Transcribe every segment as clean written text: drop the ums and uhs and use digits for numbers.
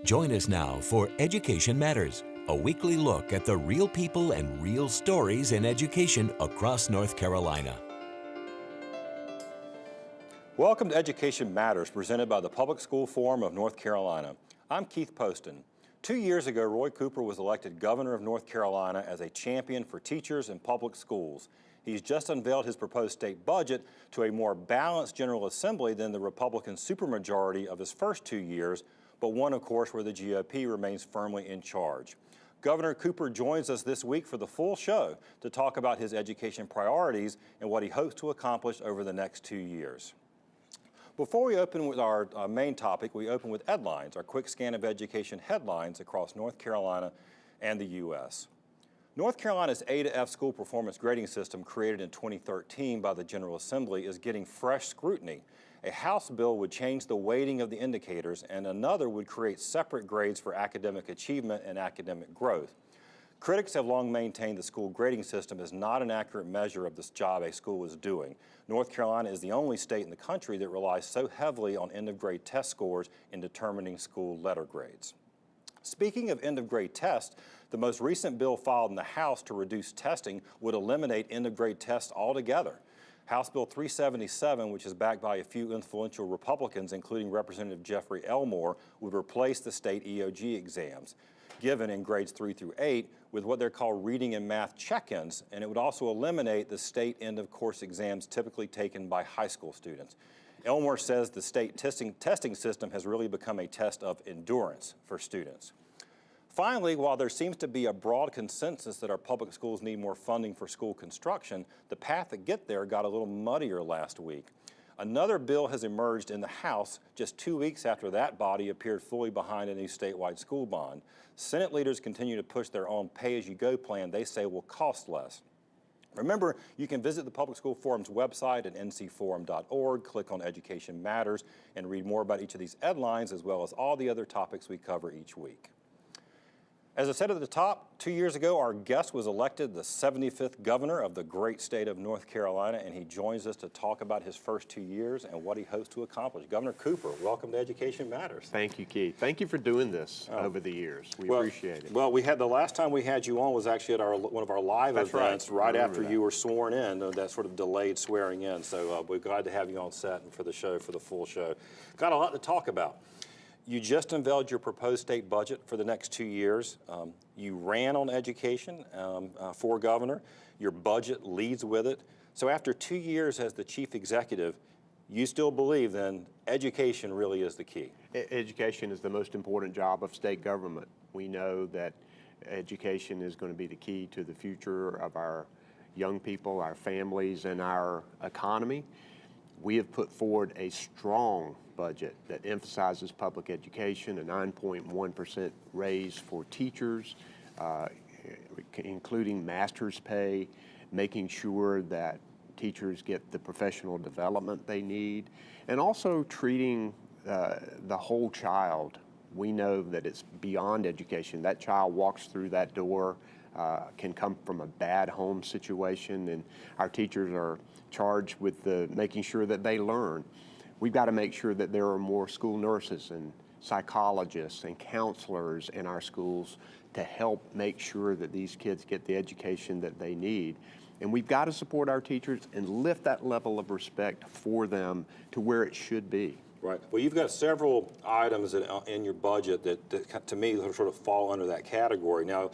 Join us now for Education Matters, a weekly look at the real people and real stories in education across North Carolina. Welcome to Education Matters, presented by the Public School Forum of North Carolina. I'm Keith Poston. 2 years ago, Roy Cooper was elected governor of North Carolina as a champion for teachers and public schools. He's just unveiled his proposed state budget to a more balanced General Assembly than the Republican supermajority of his first 2 years, but one, of course, where the GOP remains firmly in charge. Governor Cooper joins us this week for the full show to talk about his education priorities and what he hopes to accomplish over the next 2 years. Before we open with our main topic, we open with Headlines, our quick scan of education headlines across North Carolina and the U.S. North Carolina's A to F school performance grading system, created in 2013 by the General Assembly, is getting fresh scrutiny. A House bill would change the weighting of the indicators, and another would create separate grades for academic achievement and academic growth. Critics have long maintained the school grading system is not an accurate measure of the job a school is doing. North Carolina is the only state in the country that relies so heavily on end-of-grade test scores in determining school letter grades. Speaking of end-of-grade tests, the most recent bill filed in the House to reduce testing would eliminate end-of-grade tests altogether. House Bill 377, which is backed by a few influential Republicans, including Representative Jeffrey Elmore, would replace the state EOG exams given in grades 3 through 8 with what they're called reading and math check-ins, and it would also eliminate the state end-of-course exams typically taken by high school students. Elmore says the state testing system has really become a test of endurance for students. Finally, while there seems to be a broad consensus that our public schools need more funding for school construction, the path to get there got a little muddier last week. Another bill has emerged in the House just 2 weeks after that body appeared fully behind a new statewide school bond. Senate leaders continue to push their own pay-as-you-go plan they say will cost less. Remember, you can visit the Public School Forum's website at ncforum.org, click on Education Matters, and read more about each of these headlines as well as all the other topics we cover each week. As I said at the top, 2 years ago, our guest was elected the 75th governor of the great state of North Carolina, and he joins us to talk about his first 2 years and what he hopes to accomplish. Governor Cooper, welcome to Education Matters. Thank you, Keith. Thank you for doing this over the years. We appreciate it. Well, the last time we had you on was actually at one of our live events right after you were sworn in, that sort of delayed swearing in. So we're glad to have you on set and for the show, for the full show. Got a lot to talk about. You just unveiled your proposed state budget for the next 2 years. You ran on education for governor. Your budget leads with it. So after 2 years as the chief executive, you still believe then education really is the key? Education is the most important job of state government. We know that education is going to be the key to the future of our young people, our families, and our economy. We have put forward a strong budget that emphasizes public education, a 9.1% raise for teachers, including master's pay, making sure that teachers get the professional development they need, and also treating the whole child. We know that it's beyond education. That child walks through that door, can come from a bad home situation, and our teachers are charged with making sure that they learn. We've got to make sure that there are more school nurses and psychologists and counselors in our schools to help make sure that these kids get the education that they need. And we've got to support our teachers and lift that level of respect for them to where it should be. Right. Well, you've got several items in your budget that to me, sort of fall under that category. Now,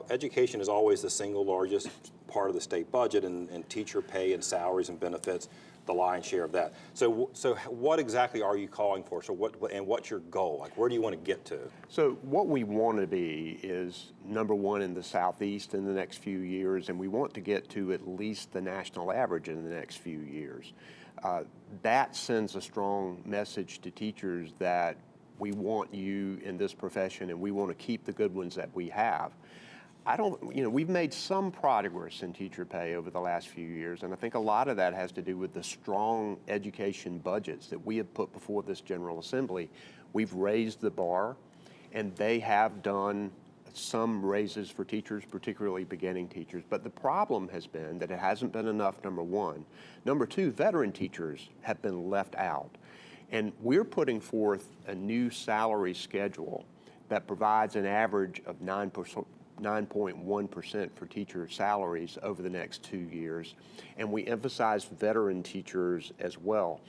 education is always the single largest part of the state budget, and teacher pay and salaries and benefits, the lion's share of that. So what exactly are you calling for? So what's your goal? Like, where do you want to get to? So what we want to be is number one in the Southeast in the next few years, and we want to get to at least the national average in the next few years. That sends a strong message to teachers that we want you in this profession and we want to keep the good ones that we have. We've made some progress in teacher pay over the last few years, and I think a lot of that has to do with the strong education budgets that we have put before this General Assembly. We've raised the bar, and they have done some raises for teachers, particularly beginning teachers. But the problem has been that it hasn't been enough, number one. Number two, veteran teachers have been left out. And we're putting forth a new salary schedule that provides an average of 9.1% for teacher salaries over the next 2 years. And we emphasize veteran teachers as well.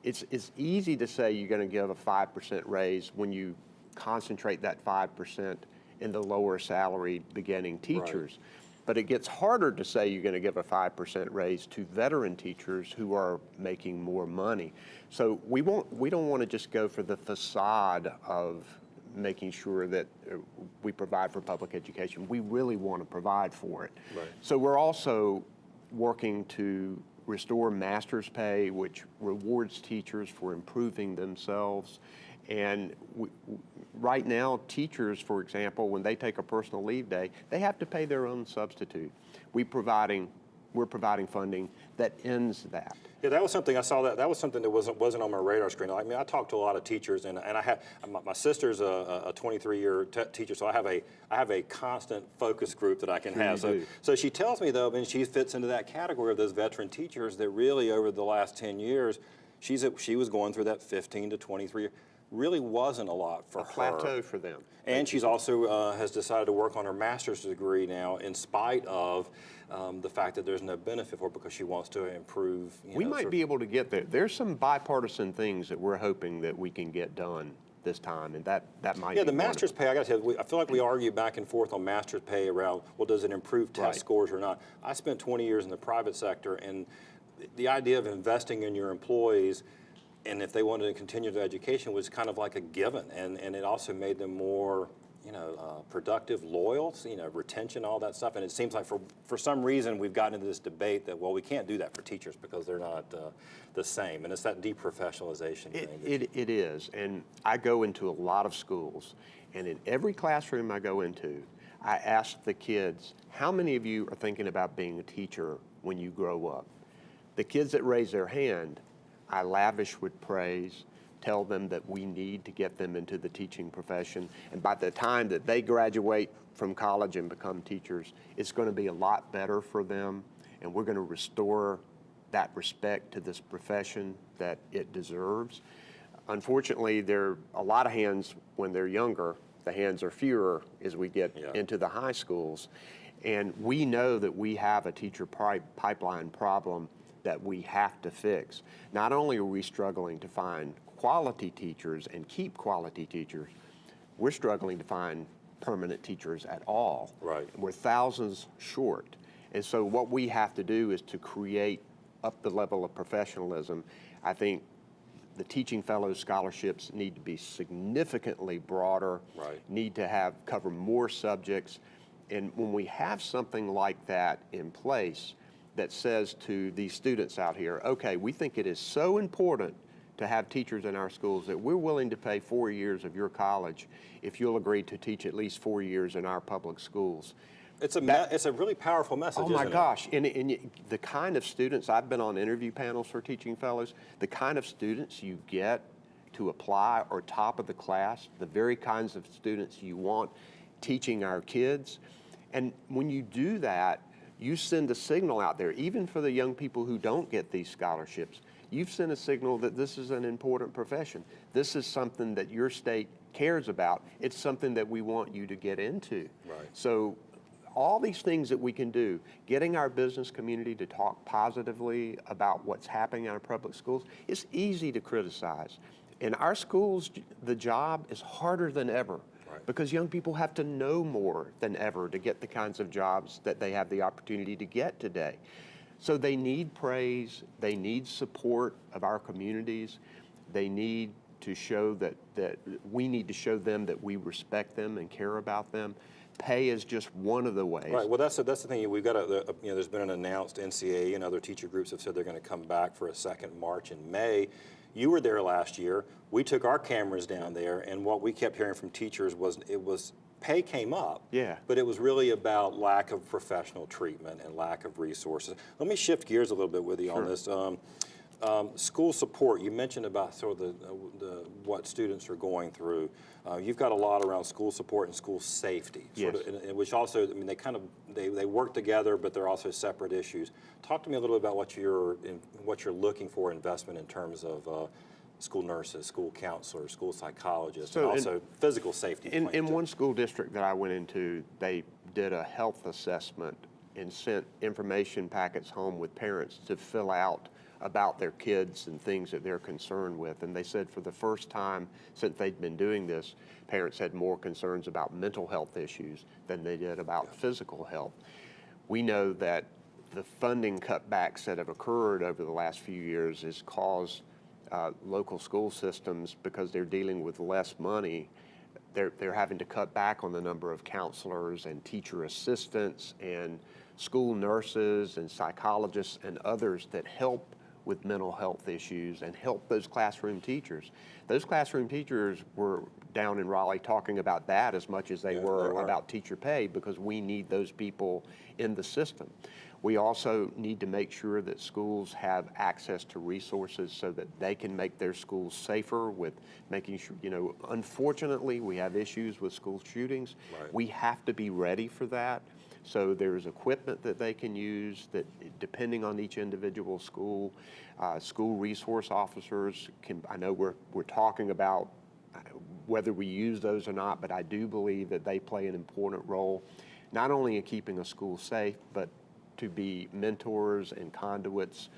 It's easy to say you're going to give a 5% raise when you concentrate that 5% in the lower salaried beginning teachers. Right. But it gets harder to say you're going to give a 5% raise to veteran teachers who are making more money. So we don't want to just go for the facade of making sure that we provide for public education. We really want to provide for it. Right. So we're also working to restore master's pay, which rewards teachers for improving themselves. And right now, teachers, for example, when they take a personal leave day, they have to pay their own substitute. We're providing funding that ends that. Yeah, that was something I saw. That was something that wasn't on my radar screen. I mean, I talked to a lot of teachers, and I have my sister's a 23-year teacher, so I have a constant focus group that I can have. So she tells me though, and she fits into that category of those veteran teachers that really over the last 10 years, she was going through that 15 to 23 year. Really wasn't a lot for her. A plateau for them. And she's also has decided to work on her master's degree now in spite of the fact that there's no benefit for her because she wants to improve. We might be able to get there. There's some bipartisan things that we're hoping that we can get done this time, and that might be the master's pay, I got to tell you, I feel like we argue back and forth on master's pay around, well, does it improve test scores or not? I spent 20 years in the private sector, and the idea of investing in your employees and if they wanted to continue their education was kind of like a given, and it also made them more, productive, loyal, retention, all that stuff. And it seems like for some reason we've gotten into this debate that, well, we can't do that for teachers because they're not the same, and it's that deprofessionalization thing. It is, and I go into a lot of schools, and in every classroom I go into, I ask the kids, how many of you are thinking about being a teacher when you grow up? The kids that raise their hand, I lavish with praise, tell them that we need to get them into the teaching profession. And by the time that they graduate from college and become teachers, it's going to be a lot better for them. And we're going to restore that respect to this profession that it deserves. Unfortunately, there are a lot of hands when they're younger. The hands are fewer as we get into the high schools. And we know that we have a teacher pipeline problem that we have to fix. Not only are we struggling to find quality teachers and keep quality teachers, we're struggling to find permanent teachers at all. Right. We're thousands short. And so what we have to do is to create up the level of professionalism. I think the Teaching Fellows scholarships need to be significantly broader, need to cover more subjects. And when we have something like that in place, that says to these students out here, okay, we think it is so important to have teachers in our schools that we're willing to pay 4 years of your college if you'll agree to teach at least 4 years in our public schools. It's a really powerful message, isn't it? Oh my gosh, and the kind of students, I've been on interview panels for Teaching Fellows, the kind of students you get to apply are top of the class, the very kinds of students you want teaching our kids. And when you do that, you send a signal out there, even for the young people who don't get these scholarships. You've sent a signal that this is an important profession. This is something that your state cares about. It's something that we want you to get into. Right. So all these things that we can do, getting our business community to talk positively about what's happening in our public schools, it's easy to criticize. In our schools, the job is harder than ever. Because young people have to know more than ever to get the kinds of jobs that they have the opportunity to get today. So they need praise, they need support of our communities, they need to show that we need to show them that we respect them and care about them. Pay is just one of the ways. Right, well that's the thing, we've got there's been an announced NCAA and other teacher groups have said they're going to come back for a second march in May. You were there last year. We took our cameras down there, and what we kept hearing from teachers was pay came up, but it was really about lack of professional treatment and lack of resources. Let me shift gears a little bit with you on this. School support, you mentioned about sort of what students are going through. You've got a lot around school support and school safety, which also, I mean, they work together, but they're also separate issues. Talk to me a little bit about what you're looking for investment in terms of school nurses, school counselors, school psychologists, So and also physical safety. In one school district that I went into, they did a health assessment and sent information packets home with parents to fill out about their kids and things that they're concerned with. And they said for the first time since they'd been doing this, parents had more concerns about mental health issues than they did about physical health. We know that the funding cutbacks that have occurred over the last few years has caused local school systems, because they're dealing with less money, they're having to cut back on the number of counselors and teacher assistants and school nurses and psychologists and others that help with mental health issues and help those classroom teachers. Those classroom teachers were down in Raleigh talking about that as much as they were about teacher pay, because we need those people in the system. We also need to make sure that schools have access to resources so that they can make their schools safer, with making sure, unfortunately, we have issues with school shootings. Right. We have to be ready for that. So there's equipment that they can use that, depending on each individual school, school resource officers can, I know we're talking about whether we use those or not, but I do believe that they play an important role, not only in keeping a school safe, but to be mentors and conduits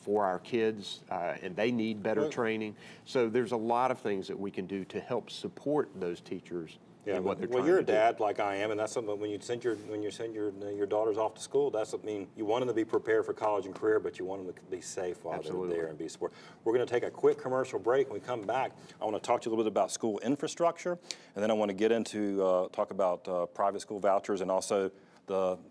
for our kids, and they need better training. So there's a lot of things that we can do to help support those teachers. Yeah, what they're well, trying you're to a do. dad like I am, and that's something when you send your daughters off to school. That's what you want them to be prepared for college and career, but you want them to be safe while Absolutely. they're there and be support. We're going to take a quick commercial break. When we come back, I want to talk to you a little bit about school infrastructure, and then I want to get into talk about private school vouchers and also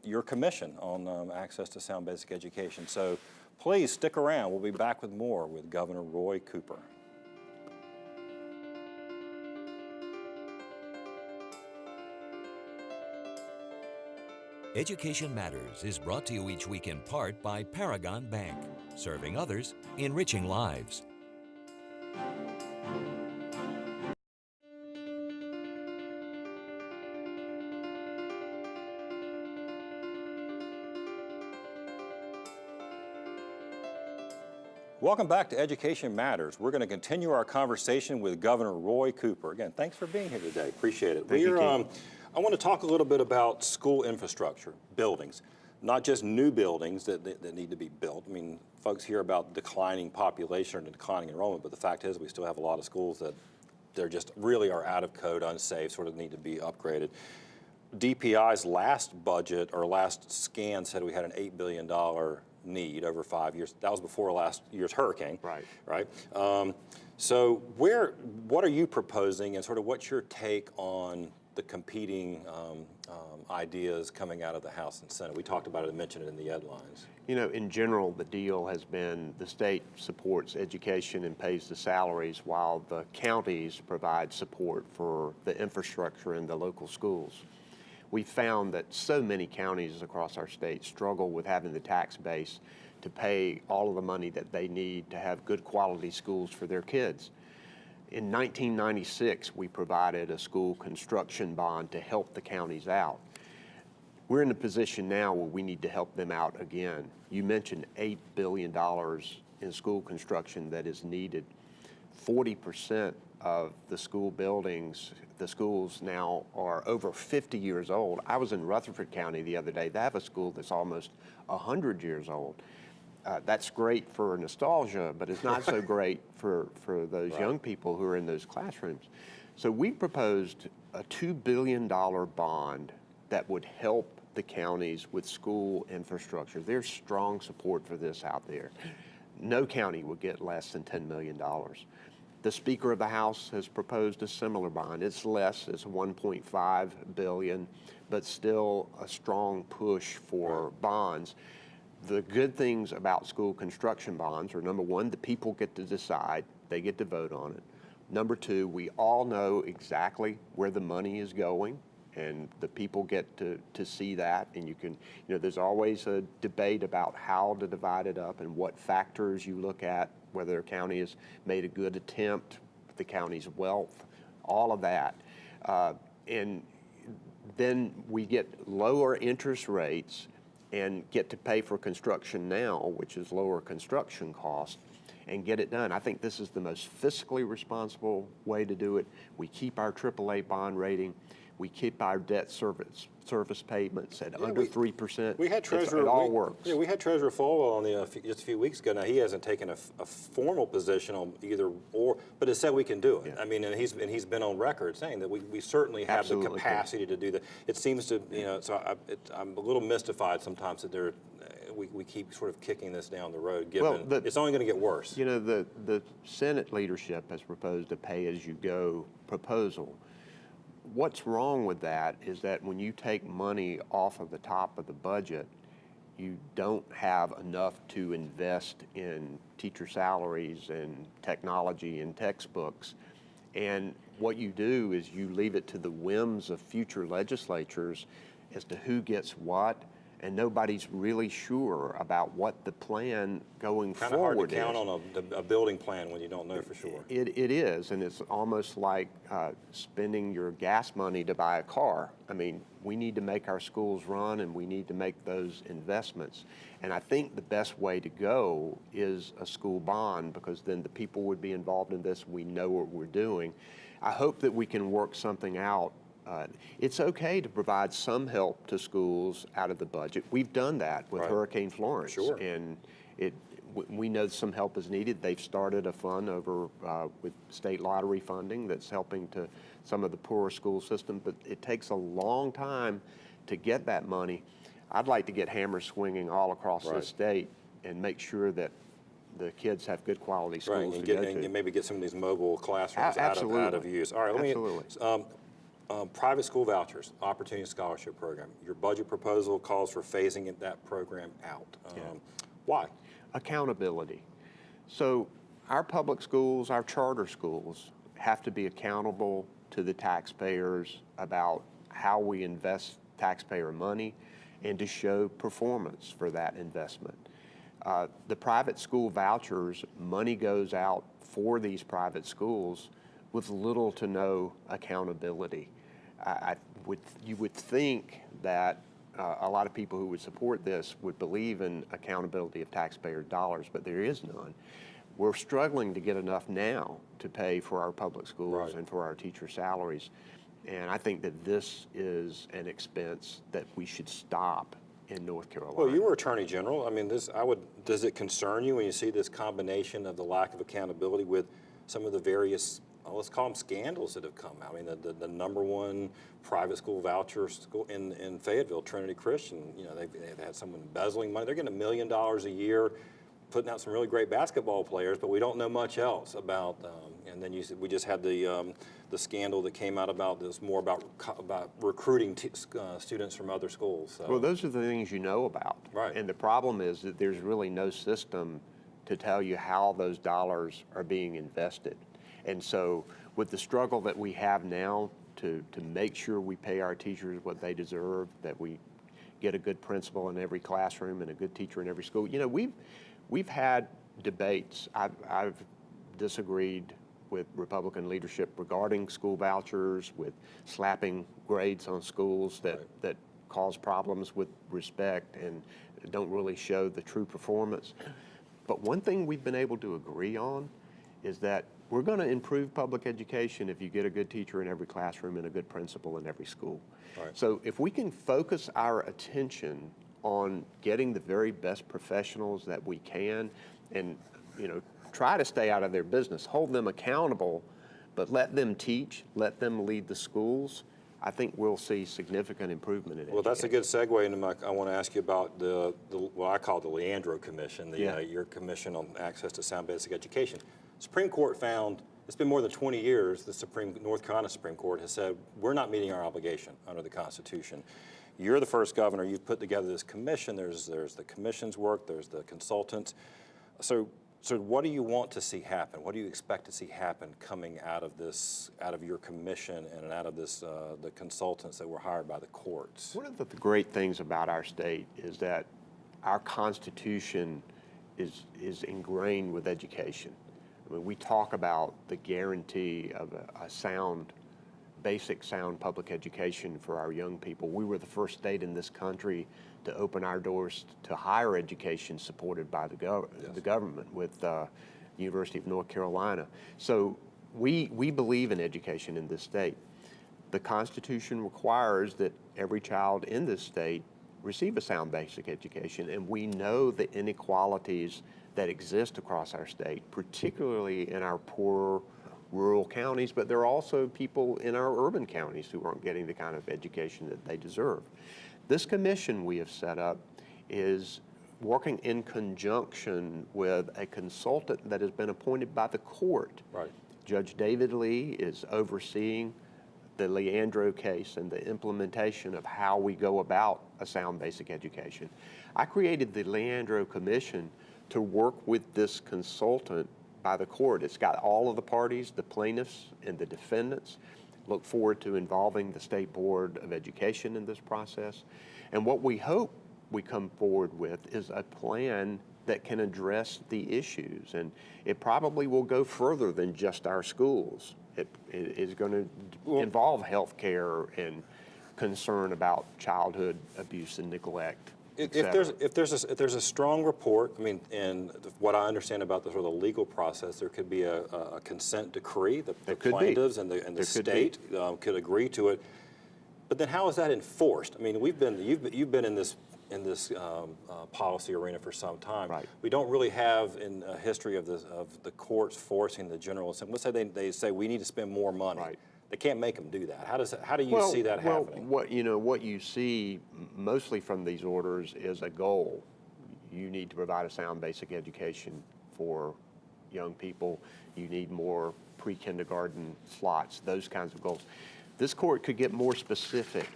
your commission on access to sound basic education. So please stick around. We'll be back with more with Governor Roy Cooper. Education Matters is brought to you each week in part by Paragon Bank, serving others, enriching lives. Welcome back to Education Matters. We're going to continue our conversation with Governor Roy Cooper. Again, thanks for being here today. Appreciate it. Thank you, Keith. I want to talk a little bit about school infrastructure, buildings, not just new buildings that need to be built. I mean, folks hear about declining population and declining enrollment, but the fact is we still have a lot of schools that they're just really are out of code, unsafe, sort of need to be upgraded. DPI's last budget or last scan said we had an $8 billion need over 5 years. That was before last year's hurricane. Right. Right. So what are you proposing, and sort of what's your take on the competing ideas coming out of the House and Senate? We talked about it and mentioned it in the headlines. In general, the deal has been the state supports education and pays the salaries, while the counties provide support for the infrastructure in the local schools. We found that so many counties across our state struggle with having the tax base to pay all of the money that they need to have good quality schools for their kids. In 1996, we provided a school construction bond to help the counties out. We're in a position now where we need to help them out again. You mentioned $8 billion in school construction that is needed. 40% of the school buildings, the schools now are over 50 years old. I was in Rutherford County the other day. They have a school that's almost 100 years old. That's great for nostalgia, but it's not so great for those young people who are in those classrooms. So we proposed a $2 billion bond that would help the counties with school infrastructure. There's strong support for this out there. No county would get less than $10 million. The Speaker of the House has proposed a similar bond. It's less, it's $1.5 billion, but still a strong push for bonds. The good things about school construction bonds are, number one, the people get to decide, they get to vote on it. Number two, we all know exactly where the money is going, and the people get to see that. And you can, there's always a debate about how to divide it up and what factors you look at, whether a county has made a good attempt, the county's wealth, all of that. And then we get lower interest rates and get to pay for construction now, which is lower construction costs. and get it done. I think this is the most fiscally responsible way to do it. We keep our AAA bond rating. We keep our debt service payments at under 3%. We had Treasurer. It all works. Yeah, we had Treasurer Falwell on just a few weeks ago. Now he hasn't taken a formal position on either or, but it said we can do it. Yeah. I mean, and he's been on record saying that we certainly have Absolutely the capacity to do that. It seems to, you know, so I'm a little mystified sometimes that we keep sort of kicking this down the road, given it's only going to get worse. You know, the Senate leadership has proposed a pay-as-you-go proposal. What's wrong with that is that when you take money off of the top of the budget, you don't have enough to invest in teacher salaries and technology and textbooks. And what you do is you leave it to the whims of future legislatures as to who gets what, and nobody's really sure about what the plan going forward is. Kind of hard to count on a building plan when you don't know for sure. It is, and it's almost like spending your gas money to buy a car. I mean, we need to make our schools run, and we need to make those investments. And I think the best way to go is a school bond, because then the people would be involved in this. We know what we're doing. I hope that we can work something out. It's okay to provide some help to schools out of the budget. We've done that with Hurricane Florence. Sure. And we know some help is needed. They've started a fund over with state lottery funding that's helping to some of the poorer school system, but it takes a long time to get that money. I'd like to get hammers swinging all across the state and make sure that the kids have good quality schools to go to. And maybe get some of these mobile classrooms out of use. All right, let me. Private school vouchers, Opportunity Scholarship Program. Your budget proposal calls for phasing that program out. Why? Accountability. So our public schools, our charter schools, have to be accountable to the taxpayers about how we invest taxpayer money and to show performance for that investment. The private school vouchers, money goes out for these private schools with little to no accountability. You would think that a lot of people who would support this would believe in accountability of taxpayer dollars, but there is none. We're struggling to get enough now to pay for our public schools and for our teacher salaries. And I think that this is an expense that we should stop in North Carolina. Well, you were Attorney General. I mean, does it concern you when you see this combination of the lack of accountability with some of the various, let's call them scandals that have come out? I mean, the number one private school voucher school in Fayetteville, Trinity Christian, you know, they've had someone embezzling money. They're getting $1 million a year, putting out some really great basketball players, but we don't know much else about them. And then we just had the scandal that came out about this, more about recruiting students from other schools. So. Well, those are the things you know about. Right. And the problem is that there's really no system to tell you how those dollars are being invested. And so with the struggle that we have now to make sure we pay our teachers what they deserve, that we get a good principal in every classroom and a good teacher in every school, you know, we've had debates. I've disagreed with Republican leadership regarding school vouchers, with slapping grades on schools that cause problems with respect and don't really show the true performance. But one thing we've been able to agree on is that we're going to improve public education if you get a good teacher in every classroom and a good principal in every school. Right. So if we can focus our attention on getting the very best professionals that we can and, you know, try to stay out of their business, hold them accountable, but let them teach, let them lead the schools, I think we'll see significant improvement in education. Well, that's a good segue into I want to ask you about what I call the Leandro Commission, your Commission on Access to Sound Basic Education. Supreme Court found, it's been more than 20 years, the North Carolina Supreme Court has said, we're not meeting our obligation under the Constitution. You're the first governor, you've put together this commission, there's the commission's work, there's the consultants. So what do you want to see happen? What do you expect to see happen coming out of this, out of your commission and out of this, the consultants that were hired by the courts? One of the great things about our state is that our Constitution is ingrained with education. I mean, we talk about the guarantee of a sound, basic sound public education for our young people. We were the first state in this country to open our doors to higher education supported by the government with University of North Carolina. So we believe in education in this state. The Constitution requires that every child in this state receive a sound basic education, and we know the inequalities that exist across our state, particularly in our poor rural counties, but there are also people in our urban counties who aren't getting the kind of education that they deserve. This commission we have set up is working in conjunction with a consultant that has been appointed by the court. Right. Judge David Lee is overseeing the Leandro case and the implementation of how we go about a sound basic education. I created the Leandro Commission to work with this consultant by the court. It's got all of the parties, the plaintiffs and the defendants. Look forward to involving the State Board of Education in this process. And what we hope we come forward with is a plan that can address the issues. And it probably will go further than just our schools. It is going to involve health care and concern about childhood abuse and neglect. If there's a strong report, I mean, and what I understand about the sort of the legal process, there could be a consent decree. The plaintiffs and the state could agree to it. But then, how is that enforced? I mean, you've been in this policy arena for some time. Right. We don't really have in a history of the courts forcing the General Assembly. Let's say they say we need to spend more money. Right. They can't make them do that. How do you see that happening? What you see mostly from these orders is a goal. You need to provide a sound basic education for young people. You need more pre-kindergarten slots, those kinds of goals. This court could get more specific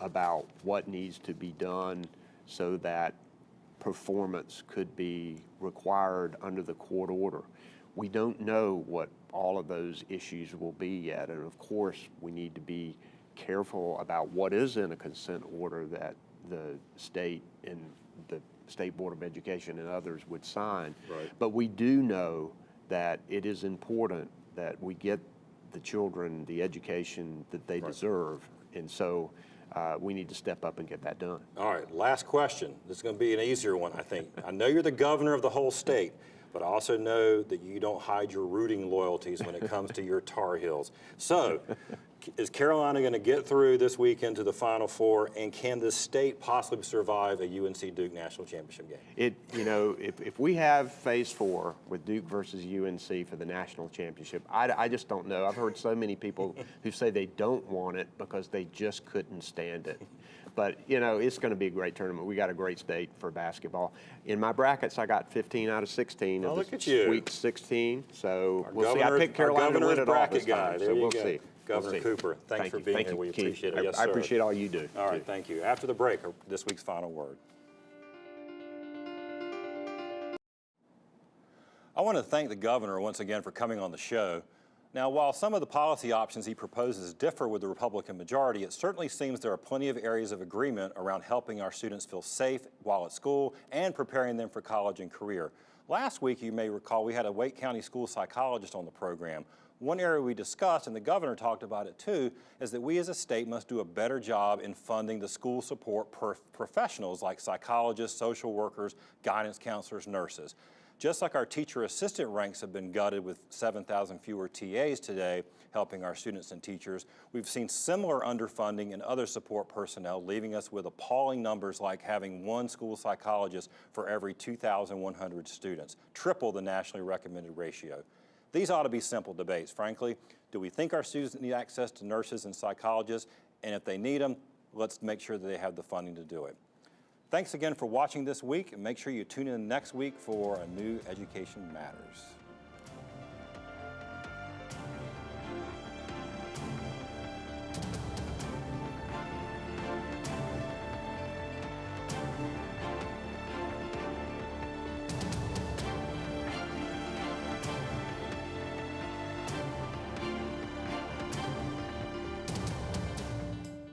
about what needs to be done so that performance could be required under the court order. We don't know what all of those issues will be yet, and of course we need to be careful about what is in a consent order that the state and the State Board of Education and others would sign. Right. But we do know that it is important that we get the children the education that they deserve, and so we need to step up and get that done. All right, last question. This is going to be an easier one, I think. I know you're the governor of the whole state, but I also know that you don't hide your rooting loyalties when it comes to your Tar Heels. So, is Carolina going to get through this weekend to the Final Four, and can this state possibly survive a UNC Duke National Championship game? If we have Phase 4 with Duke versus UNC for the national championship, I just don't know. I've heard so many people who say they don't want it because they just couldn't stand it. But, it's going to be a great tournament. We got a great state for basketball. In my brackets, I got 15 out of 16 of the Sweet 16. So we'll see. I picked Carolina to win it all this time. There so you we'll go. see. Governor Cooper, thanks for being here. We appreciate it. Yes, I sir. appreciate all you do. All right, thank you. After the break, this week's final word. I want to thank the governor once again for coming on the show. Now, while some of the policy options he proposes differ with the Republican majority, it certainly seems there are plenty of areas of agreement around helping our students feel safe while at school and preparing them for college and career. Last week, you may recall, we had a Wake County school psychologist on the program. One area we discussed, and the governor talked about it too, is that we as a state must do a better job in funding the school support professionals like psychologists, social workers, guidance counselors, nurses. Just like our teacher assistant ranks have been gutted with 7,000 fewer TAs today helping our students and teachers, we've seen similar underfunding in other support personnel, leaving us with appalling numbers like having one school psychologist for every 2,100 students, triple the nationally recommended ratio. These ought to be simple debates, frankly. Do we think our students need access to nurses and psychologists? And if they need them, let's make sure that they have the funding to do it. Thanks again for watching this week, and make sure you tune in next week for a new Education Matters.